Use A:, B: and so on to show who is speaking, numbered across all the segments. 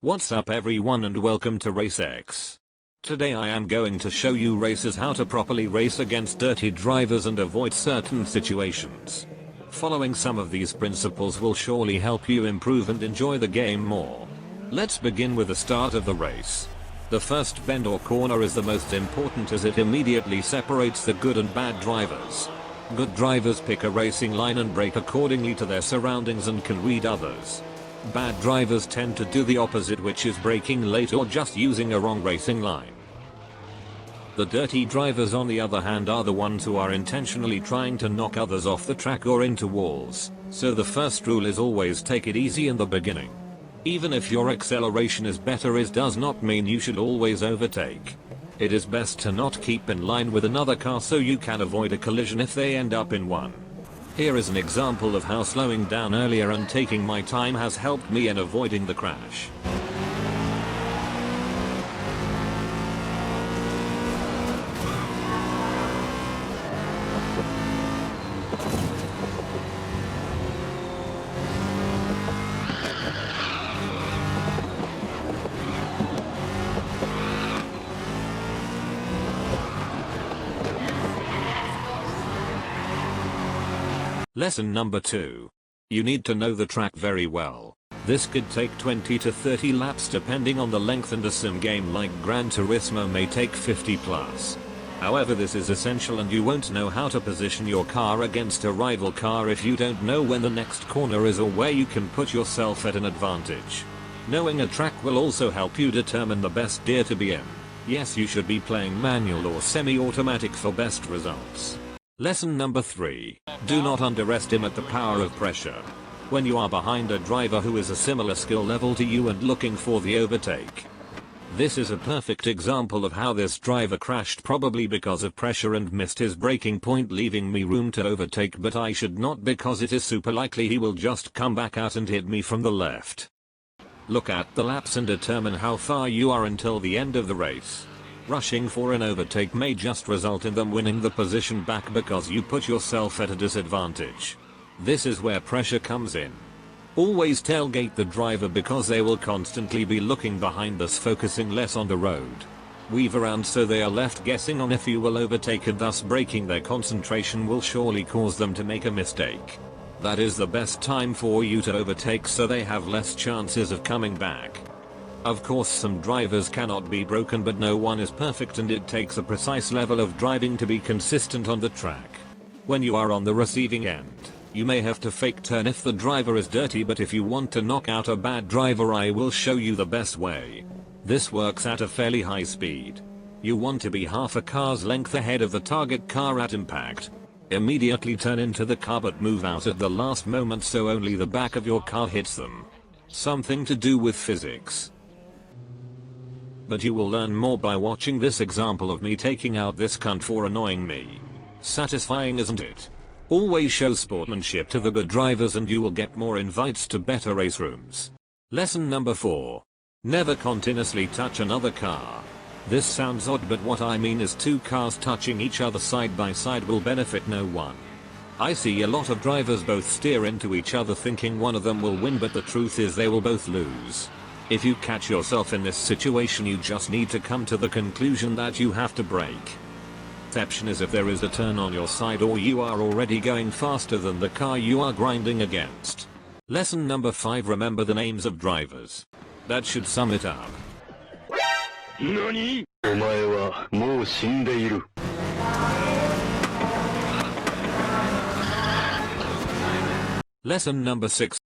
A: What's up everyone and welcome to RaceX. Today I am going to show you racers how to properly race against dirty drivers and avoid certain situations. Following some of these principles will surely help you improve and enjoy the game more. Let's begin with the start of the race. The first bend or corner is the most important as it immediately separates the good and bad drivers. Good drivers pick a racing line and brake accordingly to their surroundings and can read others. Bad drivers tend to do the opposite, which is braking late or just using a wrong racing line. The dirty drivers on the other hand are the ones who are intentionally trying to knock others off the track or into walls, so the first rule is always take it easy in the beginning. Even if your acceleration is better, it does not mean you should always overtake. It is best to not keep in line with another car so you can avoid a collision if they end up in one. Here is an example of how slowing down earlier and taking my time has helped me in avoiding the crash. Lesson number 2. You need to know the track very well. This could take 20 to 30 laps depending on the length, and a sim game like Gran Turismo may take 50 plus. However, this is essential and you won't know how to position your car against a rival car if you don't know when the next corner is or where you can put yourself at an advantage. Knowing a track will also help you determine the best gear to be in. Yes, you should be playing manual or semi-automatic for best results. Lesson number 3. Do not underestimate the power of pressure. When you are behind a driver who is a similar skill level to you and looking for the overtake. This is a perfect example of how this driver crashed, probably because of pressure and missed his braking point, leaving me room to overtake, but I should not, because it is super likely he will just come back out and hit me from the left. Look at the laps and determine how far you are until the end of the race. Rushing for an overtake may just result in them winning the position back because you put yourself at a disadvantage. This is where pressure comes in. Always tailgate the driver because they will constantly be looking behind, thus focusing less on the road. Weave around so they are left guessing on if you will overtake, and thus breaking their concentration will surely cause them to make a mistake. That is the best time for you to overtake so they have less chances of coming back. Of course, some drivers cannot be broken, but no one is perfect and it takes a precise level of driving to be consistent on the track. When you are on the receiving end, you may have to fake turn if the driver is dirty, but if you want to knock out a bad driver, I will show you the best way. This works at a fairly high speed. You want to be half a car's length ahead of the target car at impact. Immediately turn into the car but move out at the last moment so only the back of your car hits them. Something to do with physics. But you will learn more by watching this example of me taking out this cunt for annoying me. Satisfying, isn't it? Always show sportsmanship to the good drivers and you will get more invites to better race rooms. Lesson number 4. Never continuously touch another car. This sounds odd, but what I mean is two cars touching each other side by side will benefit no one. I see a lot of drivers both steer into each other thinking one of them will win, but the truth is they will both lose. If you catch yourself in this situation, you just need to come to the conclusion that you have to brake. Exception is if there is a turn on your side or you are already going faster than the car you are grinding against. Lesson number 5. Remember the names of drivers. That should sum it up. NANI?! Lesson number 6.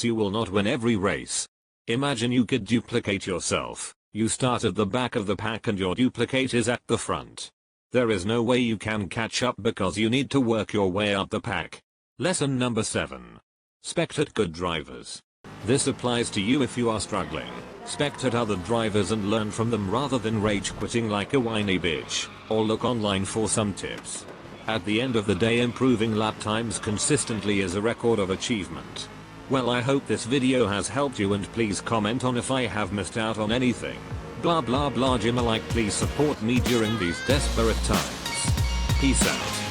A: You will not win every race. Imagine you could duplicate yourself. You start at the back of the pack and your duplicate is at the front. There is no way you can catch up because you need to work your way up the pack. Lesson number 7. Spectate good drivers. This applies to you if you are struggling. Spectate other drivers and learn from them rather than rage quitting like a whiny bitch, or look online for some tips. At the end of the day, improving lap times consistently is a record of achievement. Well, I hope this video has helped you, and please comment on if I have missed out on anything. Blah blah blah. Please support me during these desperate times. Peace out.